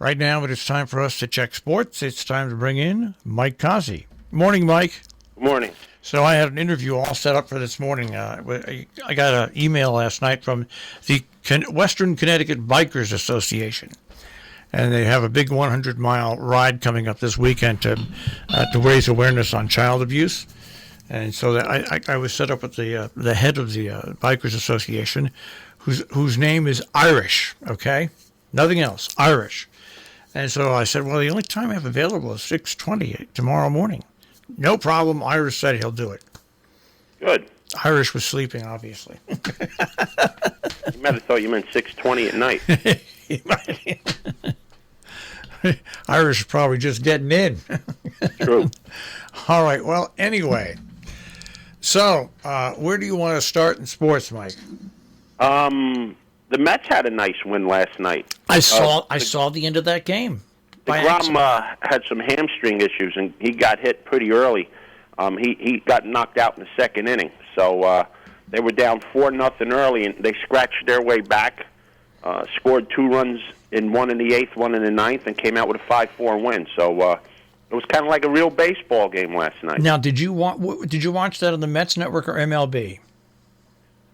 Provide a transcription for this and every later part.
Right now, it is time for us to check sports. It's time to bring in Mike Cozzi. Morning, Mike. Good morning. So I had an interview all set up for this morning. I got an email last night from the Western Connecticut Bikers Association, and they have a big 100-mile ride coming up this weekend to raise awareness on child abuse. And so that I was set up with the head of the Bikers Association, whose name is Irish. Okay, nothing else, Irish. And so I said, well, the only time I have available is 6:20 tomorrow morning. No problem. Irish said he'll do it. Good. Irish was sleeping, obviously. You might have thought you meant 6:20 at night. Irish is probably just getting in. True. All right. Well, anyway. So, where do you want to start in sports, Mike? The Mets had a nice win last night. I saw the end of that game. DeGrom had some hamstring issues, and he got hit pretty early. He got knocked out in the second inning. So they were down 4-0 early, and they scratched their way back, scored 2 runs, one in the 8th, one in the 9th, and came out with a 5-4 win. So it was kind of like a real baseball game last night. Now, did you watch that on the Mets network or MLB?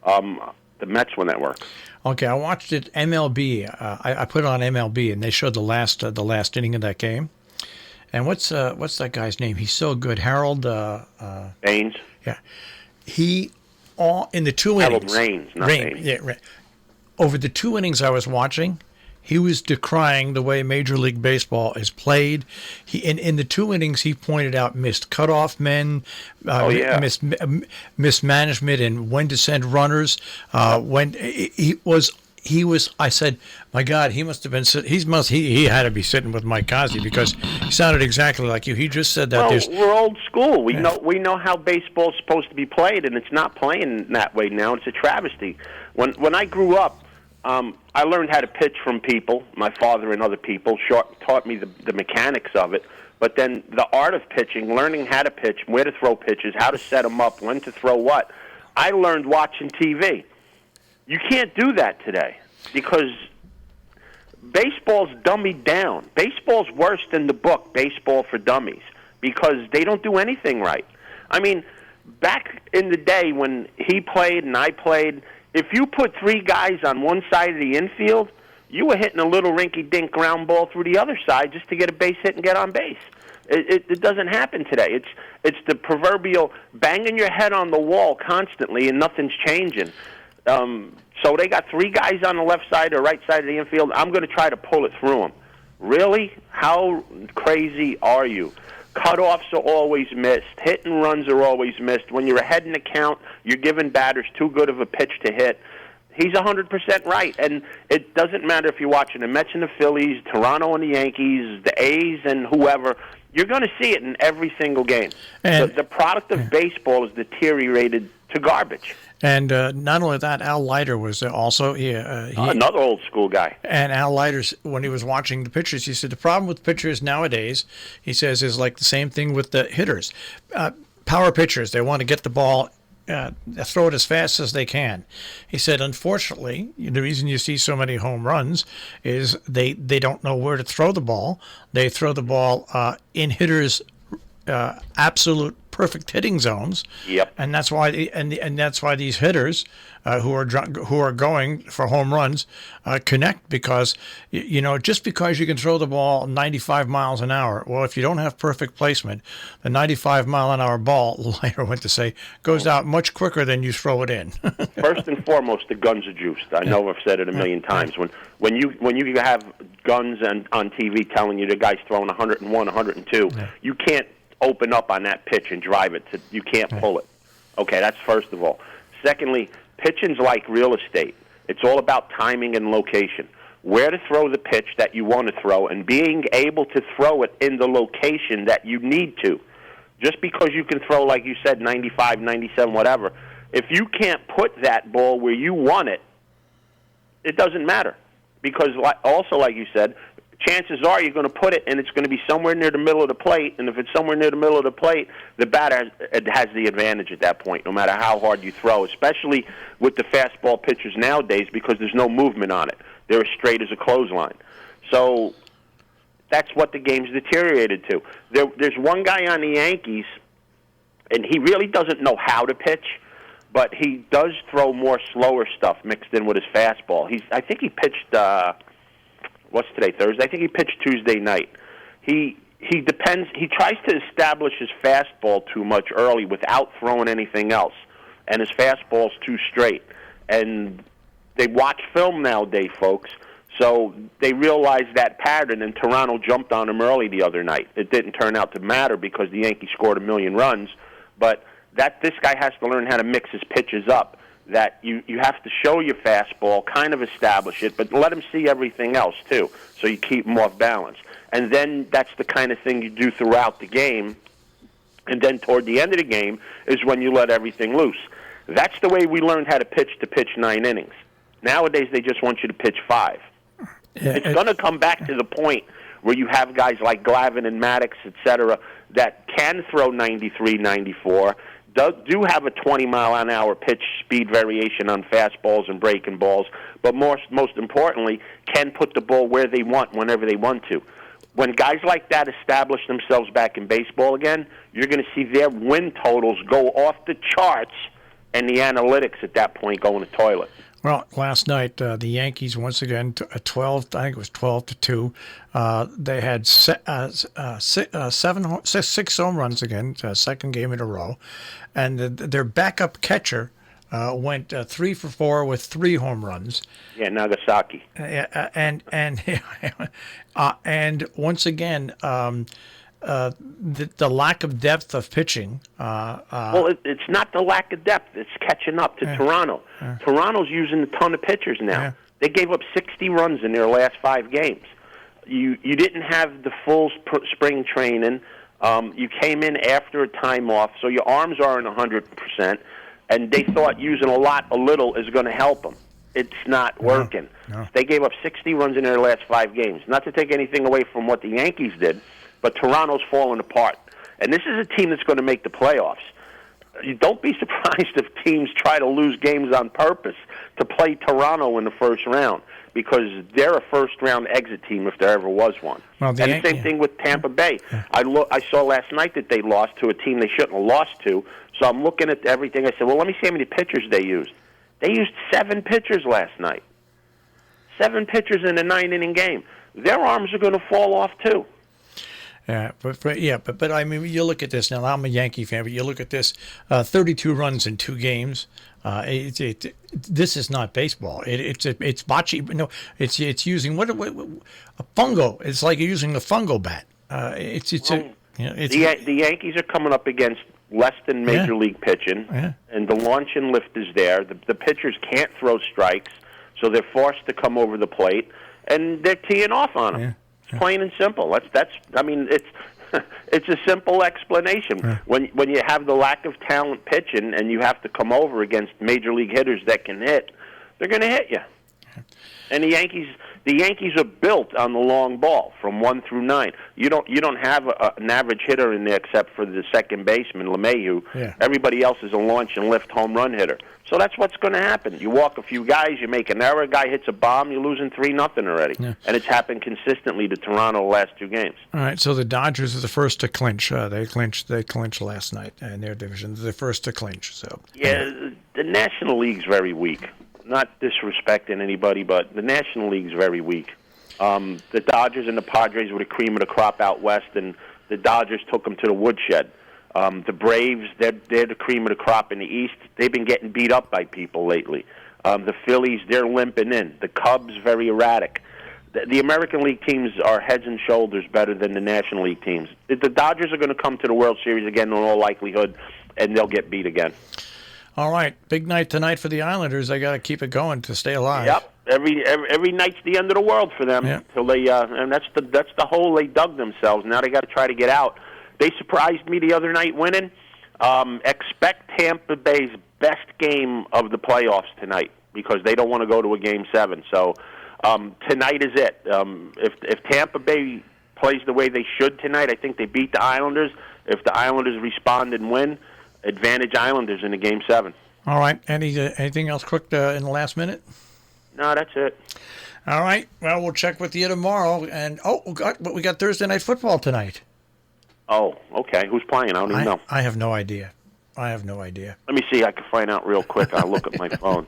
The Mets network. Okay, I watched it MLB. I put it on MLB, and they showed the last inning of that game. And what's that guy's name? He's so good, Harold Baines. Yeah, in the 2 Harold innings. Raines, not Baines. Yeah, right. Over the 2 innings I was watching, he was decrying the way Major League Baseball is played. In the 2 innings, he pointed out missed cutoff men, mismanagement, and when to send runners. When he was, I said, my God, he must have been. He had to be sitting with Mike Cozzi because he sounded exactly like you. He just said that. Well, we're old school. We know how baseball's supposed to be played, and it's not playing that way now. It's a travesty. When I grew up, I learned how to pitch from people, my father and other people, taught me the mechanics of it. But then the art of pitching, learning how to pitch, where to throw pitches, how to set them up, when to throw what, I learned watching TV. You can't do that today because baseball's dummied down. Baseball's worse than the book, Baseball for Dummies, because they don't do anything right. I mean, back in the day when he played and I played, if you put 3 guys on one side of the infield, you were hitting a little rinky-dink ground ball through the other side just to get a base hit and get on base. It doesn't happen today. It's the proverbial banging your head on the wall constantly and nothing's changing. So they got 3 guys on the left side or right side of the infield. I'm going to try to pull it through them. Really? How crazy are you? Cutoffs are always missed. Hit and runs are always missed. When you're ahead in the count, you're giving batters too good of a pitch to hit. He's 100% right, and it doesn't matter if you're watching the Mets and the Phillies, Toronto and the Yankees, the A's and whoever. You're going to see it in every single game. And the product of baseball is deteriorated to garbage. And not only that, Al Leiter was also another old school guy. And Al Leiter, when he was watching the pitchers, he said the problem with pitchers nowadays, he says, is like the same thing with the hitters. Power pitchers, they want to get the ball, throw it as fast as they can. He said, unfortunately, the reason you see so many home runs is they don't know where to throw the ball. They throw the ball in hitters' absolute perfect hitting zones. Yep. And that's why and that's why these hitters who are going for home runs connect, because just because you can throw the ball 95 miles an hour, well, if you don't have perfect placement, the 95 mile an hour ball, Leiter went to say, goes out much quicker than you throw it in. First and foremost, the guns are juiced. I know I've said it a million times. When you have guns on TV telling you the guy's throwing 101, 102, you can't open up on that pitch and drive it. You can't pull it. Okay, that's first of all. Secondly, pitching's like real estate. It's all about timing and location. Where to throw the pitch that you want to throw and being able to throw it in the location that you need to. Just because you can throw, like you said, 95, 97, whatever, if you can't put that ball where you want it, it doesn't matter. Because also, like you said, chances are you're going to put it, and it's going to be somewhere near the middle of the plate. And if it's somewhere near the middle of the plate, the batter has the advantage at that point, no matter how hard you throw, especially with the fastball pitchers nowadays, because there's no movement on it. They're as straight as a clothesline. So that's what the game's deteriorated to. There's one guy on the Yankees, and he really doesn't know how to pitch, but he does throw more slower stuff mixed in with his fastball. I think he pitched, what's today, Thursday? I think he pitched Tuesday night. He tries to establish his fastball too much early without throwing anything else, and his fastball's too straight. And they watch film nowadays, folks, so they realized that pattern, and Toronto jumped on him early the other night. It didn't turn out to matter because the Yankees scored 1,000,000 runs, but this guy has to learn how to mix his pitches up, that you have to show your fastball, kind of establish it, but let him see everything else, too, so you keep him off balance. And then that's the kind of thing you do throughout the game, and then toward the end of the game is when you let everything loose. That's the way we learned how to pitch 9 innings. Nowadays, they just want you to pitch 5. It's going to come back to the point where you have guys like Glavine and Maddox, et cetera, that can throw 93, 94, do have a 20-mile-an-hour pitch speed variation on fastballs and breaking balls, but most importantly, can put the ball where they want whenever they want to. When guys like that establish themselves back in baseball again, you're going to see their win totals go off the charts, and the analytics at that point go in the toilet. Well, last night the Yankees once again 12. I think it was 12-2. They had 6 home runs again, second game in a row, and their backup catcher went 3 for 4 with 3 home runs. Yeah, Nagasaki. And once again. The lack of depth of pitching. Well, it's not the lack of depth. It's catching up to Toronto. Toronto's using a ton of pitchers now. Yeah. They gave up 60 runs in their last 5 games. You didn't have the full spring training. You came in after a time off, so your arms aren't 100%, and they thought using a little is going to help them. It's not working. No. They gave up 60 runs in their last 5 games. Not to take anything away from what the Yankees did, but Toronto's falling apart. And this is a team that's going to make the playoffs. You don't be surprised if teams try to lose games on purpose to play Toronto in the first round, because they're a first-round exit team if there ever was one. Well, and the same thing with Tampa Bay. I saw last night that they lost to a team they shouldn't have lost to, so I'm looking at everything. I said, well, let me see how many pitchers they used. They used 7 pitchers last night. 7 pitchers in a 9-inning game. Their arms are going to fall off, too. Yeah, but I mean, you look at this now. I'm a Yankee fan, but you look at this: 32 runs in 2 games. This is not baseball. It's bocce. No, it's using what a fungo. It's like using a fungo bat. The Yankees are coming up against less than major league pitching, and the launch and lift is there. The pitchers can't throw strikes, so they're forced to come over the plate, and they're teeing off on them. It's plain and simple. I mean, it's a simple explanation. When you have the lack of talent pitching and you have to come over against major league hitters that can hit, they're going to hit you. And the Yankees are built on the long ball from 1 through 9. You don't have an average hitter in there except for the second baseman, LeMahieu. Yeah. Everybody else is a launch and lift home run hitter. So that's what's going to happen. You walk a few guys, you make an error, a guy hits a bomb, you're losing 3-0 already. Yeah. And it's happened consistently to Toronto the last 2 games. All right, so the Dodgers are the first to clinch. They clinched last night in their division. They're the first to clinch. So the National League's very weak. Not disrespecting anybody, but the National League's very weak. The Dodgers and the Padres were the cream of the crop out west, and the Dodgers took them to the woodshed. The Braves, they're the cream of the crop in the East. They've been getting beat up by people lately. The Phillies, they're limping in. The Cubs, very erratic. The American League teams are heads and shoulders better than the National League teams. The Dodgers are going to come to the World Series again in all likelihood, and they'll get beat again. All right, big night tonight for the Islanders. They got to keep it going to stay alive. Yep, every night's the end of the world for them. Yeah. Till they and that's the hole they dug themselves. Now they got to try to get out. They surprised me the other night winning. Expect Tampa Bay's best game of the playoffs tonight because they don't want to go to a Game 7. So tonight is it. If Tampa Bay plays the way they should tonight, I think they beat the Islanders. If the Islanders respond and win, advantage Islanders in the Game 7. All right. Anything else quick in the last minute? No, that's it. All right. Well, we'll check with you tomorrow. And we got Thursday night football tonight. Oh, okay. Who's playing? I don't even know. I have no idea. Let me see. I can find out real quick. I'll look at my phone.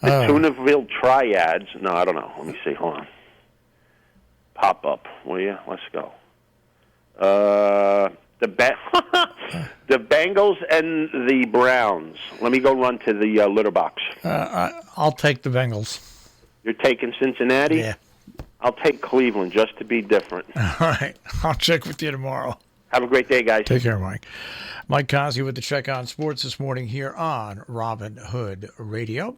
The Tunaville Triads. No, I don't know. Let me see. Hold on. Pop up, will you? Let's go. The Bengals and the Browns. Let me go run to the litter box. I'll take the Bengals. You're taking Cincinnati? Yeah. I'll take Cleveland just to be different. All right. I'll check with you tomorrow. Have a great day, guys. Take care, Mike. Mike Cozzi with the Check on Sports this morning here on Robin Hood Radio.